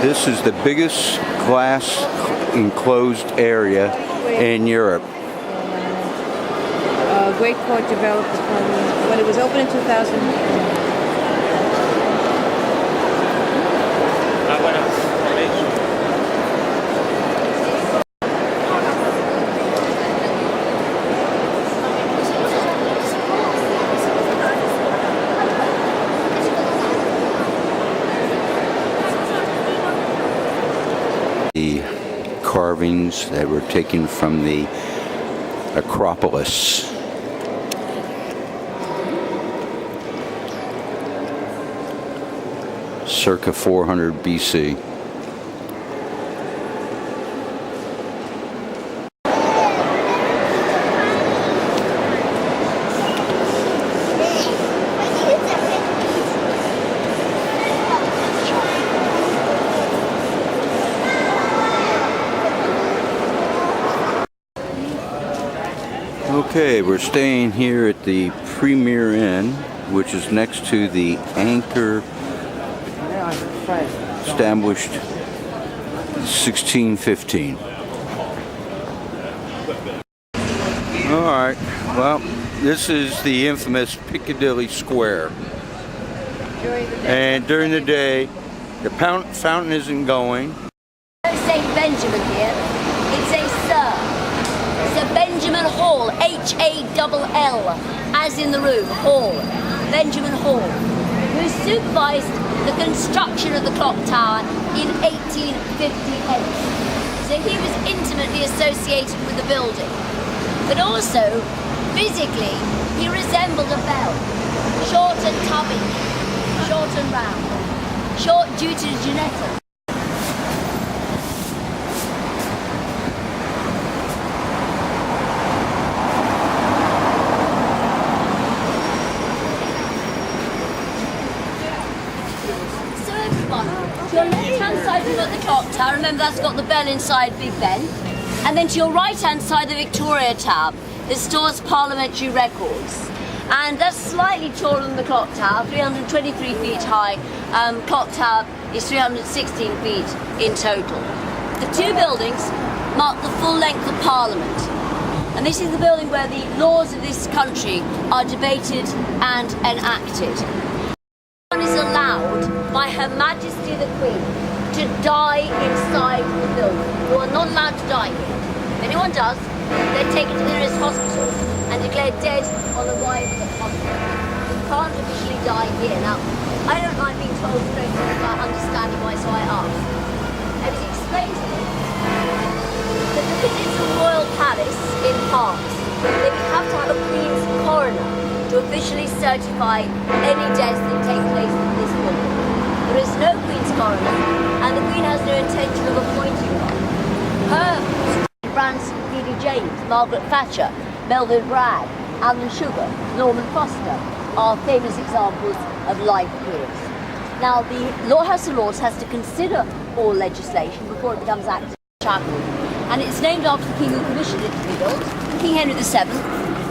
This is the biggest glass enclosed area in Europe. Great Court developed when it was opened in 2000. The carvings that were taken from the Acropolis. Circa 400 BC. Okay, we're staying here at the Premier Inn, which is next to the Anchor, established 1615. Alright, well, this is the infamous Piccadilly Square. And during the day, the fountain isn't going. St. Benjamin here, it's a Sir. Sir Benjamin Hall, H-A-L-L, as in the room, Hall, Benjamin Hall, who supervised the construction of the clock tower in 1858. So he was intimately associated with the building. But also, physically, he resembled a bell. Short and tubby, short and round. Short due to genetics. To your left-hand side you've got the clock tower, remember that's got the bell inside Big Ben. And then to your right-hand side the Victoria Tower, that stores parliamentary records. And that's slightly taller than the clock tower, 323 feet high. Clock tower is 316 feet in total. The two buildings mark the full length of Parliament. And this is the building where the laws of this country are debated and enacted. One is allowed by Her Majesty the Queen to die inside the building. You are not allowed to die here. If anyone does, they're taken to the nearest hospital and declared dead on arrival at the hospital. You can't officially die here. Now, I don't like being told straight without understanding why, so I ask. And it explains to me that because it's a royal palace in parts, they have to have a Queen's coroner to officially certify any deaths that take place in this building. There is no Queen's coroner, and the Queen has no intention of appointing one. Her Branson, P.D. James, Margaret Thatcher, Melville Bragg, Alan Sugar, Norman Foster are famous examples of life Queens. Now, the House of Lords has to consider all legislation before it becomes active in the chapel, and it's named after the King who commissioned it to be built, King Henry VII.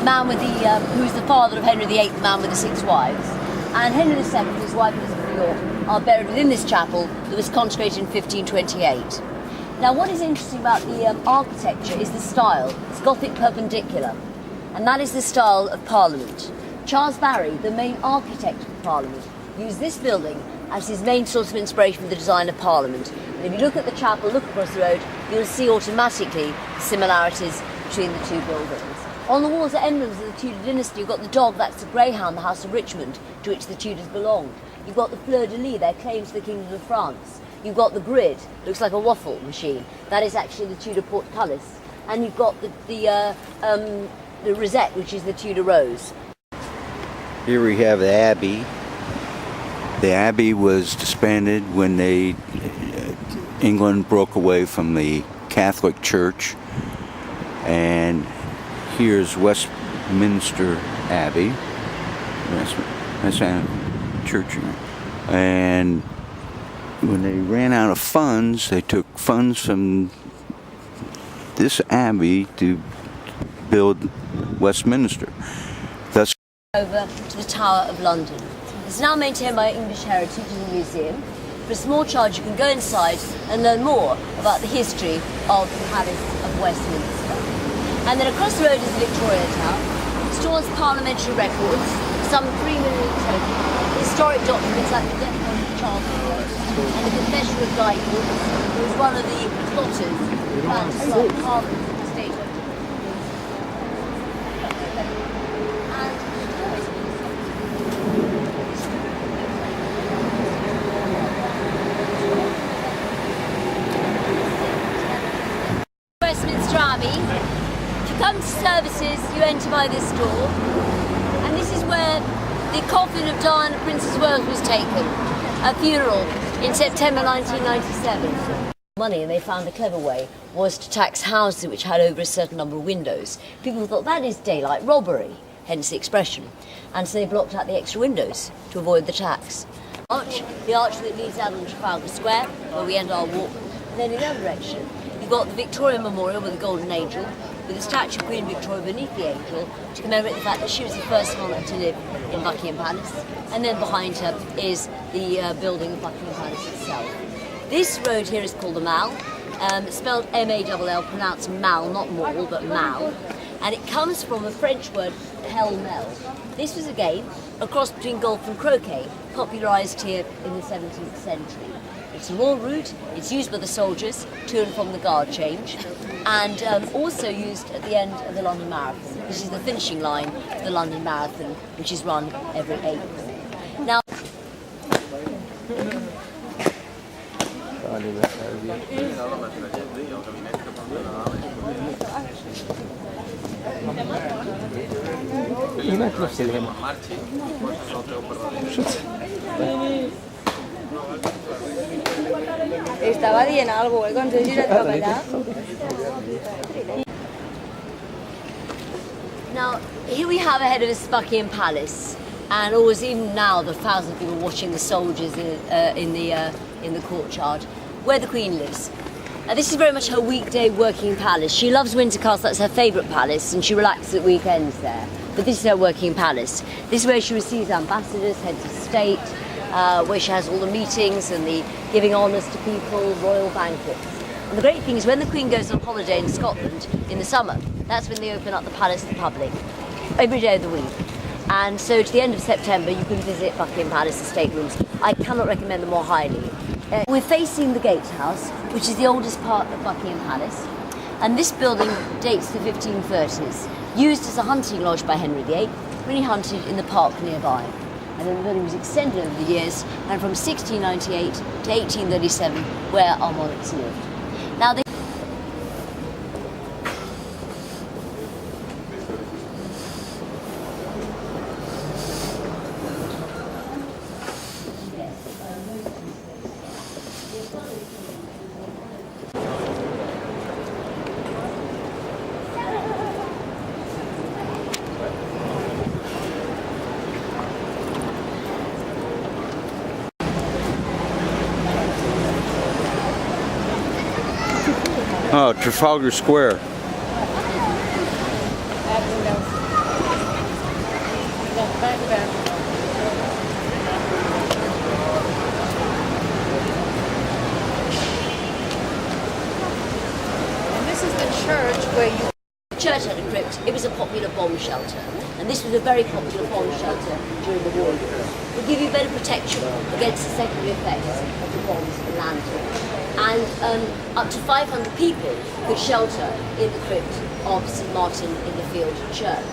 Man with the, who's the father of Henry VIII, the man with the 6 wives. And Henry VII, his wife Elizabeth of York, are buried within this chapel that was consecrated in 1528. Now what is interesting about the architecture is the style. It's Gothic perpendicular. And that is the style of Parliament. Charles Barry, the main architect of Parliament, used this building as his main source of inspiration for the design of Parliament. And if you look at the chapel, look across the road, you'll see automatically similarities between the two buildings. On the walls are emblems of the Tudor dynasty. You've got the dog, that's the greyhound, the House of Richmond, to which the Tudors belonged. You've got the fleur-de-lis, their claim to the Kingdom of France. You've got the grid, looks like a waffle machine. That is actually the Tudor portcullis. And you've got the rosette, which is the Tudor rose. Here we have the Abbey. The Abbey was disbanded when England broke away from the Catholic Church. And here's Westminster Abbey. That's a church. And when they ran out of funds, they took funds from this abbey to build Westminster. Thus, over to the Tower of London. It's now maintained by English Heritage as a museum. For a small charge, you can go inside and learn more about the history of the Palace of Westminster. And then across the road is the Victoria Tower. It stores parliamentary records, some 3 million in total, historic documents like the death of Charles I and the confession of Guy Fawkes, who was one of the plotters who planned to stop Parliament state. Westminster Abbey. If you come to services, you enter by this door, and this is where the coffin of Diana, Princess of Wales, was taken. A funeral in September 1997. Money, and they found a clever way, was to tax houses which had over a certain number of windows. People thought that is daylight robbery, hence the expression, and so they blocked out the extra windows to avoid the tax. The arch that leads out on Trafalgar Square, where we end our walk. And then in the other direction, you've got the Victoria Memorial with the Golden Angel, with a statue of Queen Victoria beneath the angel to commemorate the fact that she was the first monarch to live in Buckingham Palace. And then behind her is the building of Buckingham Palace itself. This road here is called the Mall. It's spelled M-A-L-L, pronounced Mal, not Mall, but Mal. And it comes from a French word, pell-mell. This was a game, a cross between golf and croquet, popularised here in the 17th century. It's a long route, it's used by the soldiers to and from the guard change, and also used at the end of the London Marathon, which is the finishing line of the London Marathon, which is run every April. Now, Estaba dient algo, quan s'ha girat cap allà. Now, here we have ahead of us Buckingham Palace, and always, even now, the thousands of people watching the soldiers in the courtyard, where the Queen lives. This is very much her weekday working palace. She loves Windsor Castle, that's her favourite palace, and she relaxes at weekends there. But this is her working palace. This is where she receives ambassadors, heads of state, where she has all the meetings and the giving honours to people, royal banquets. And the great thing is when the Queen goes on holiday in Scotland in the summer, that's when they open up the palace to the public, every day of the week. And so to the end of September, you can visit Buckingham Palace, the staterooms. I cannot recommend them more highly. We're facing the Gatehouse, which is the oldest part of Buckingham Palace. And this building dates to the 1530s, used as a hunting lodge by Henry VIII, when he hunted in the park nearby. And then the building was extended over the years, and from 1698 to 1837, where our monarchs lived. Now, they Oh, Trafalgar Square. And this is the church where you... church had a crypt. It was a popular bomb shelter, and this was a very popular bomb shelter during the war. It would give you better protection against the secondary effects of the bombs that landed. And up to 500 people could shelter in the crypt of St Martin in the Field Church.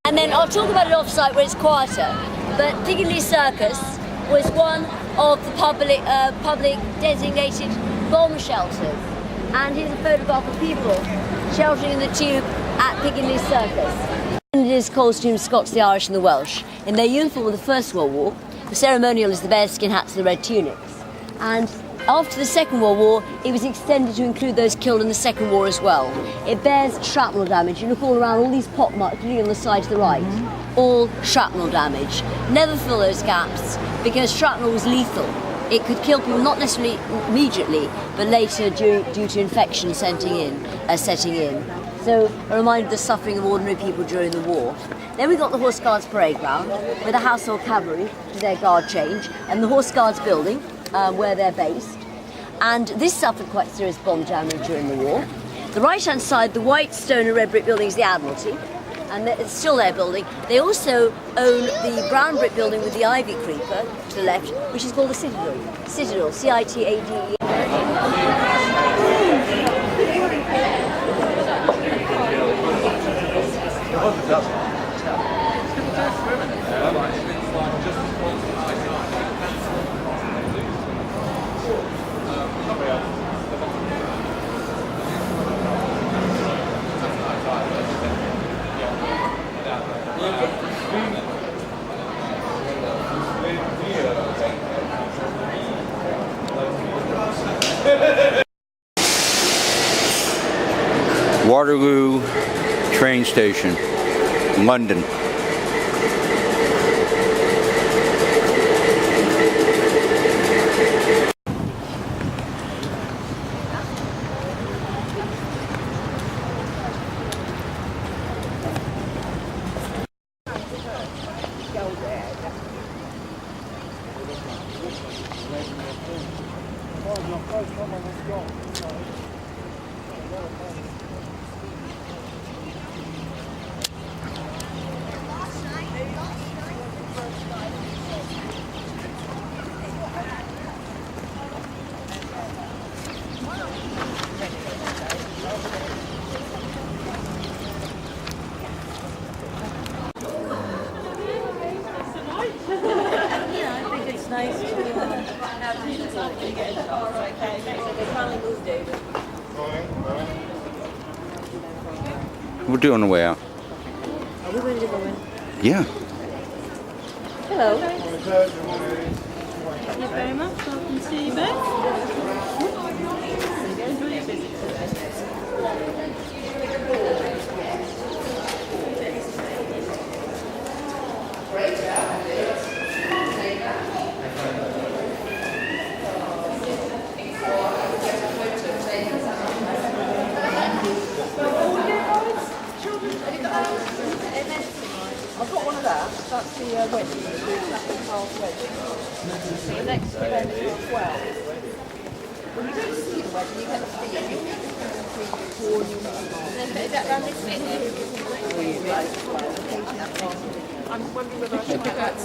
And then I'll talk about it off-site where it's quieter, but Piccadilly Circus was one of the public designated bomb shelters. And here's a photograph of people sheltering in the tube at Piccadilly Circus. In his costume, Scots, the Irish and the Welsh. In their uniform of the First World War, the ceremonial is the bearskin hats and the red tunics. And after the Second World War, it was extended to include those killed in the Second War as well. It bears shrapnel damage. You look all around, all these pot marks, particularly on the side to the right, all shrapnel damage. Never fill those gaps, because shrapnel was lethal. It could kill people not necessarily immediately, but later due to infection setting in. So a reminder of the suffering of ordinary people during the war. Then we got the Horse Guards Parade Ground, with the Household Cavalry to their guard change, and the Horse Guards building, where they're based. And this suffered quite serious bomb damage during the war. The right-hand side, the white stone and red brick building is the Admiralty, and it's still their building. They also own the brown brick building with the ivy creeper to the left, which is called the Citadel. Citadel, C-I-T-A-D-E. Waterloo train station, London. Nice to We're doing the way out. Are we going to go in? Yeah. Hello. Thank you very much. Welcome to you both. Enjoy your visit today. I've got one of that. That's the wedge. That's the half wedge. So the next event is 12. When you don't see the wedge, you get the feeling. Is that round this bit here? I'm wondering whether I should get that.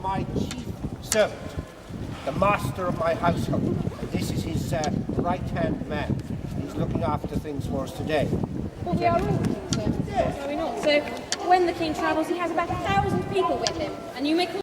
My chief servant, the master of my household. And this is his right-hand man. He's looking after things for us today. Well, we are all kings, are we not? So when the king travels, he has about 1,000 people with him, and you may call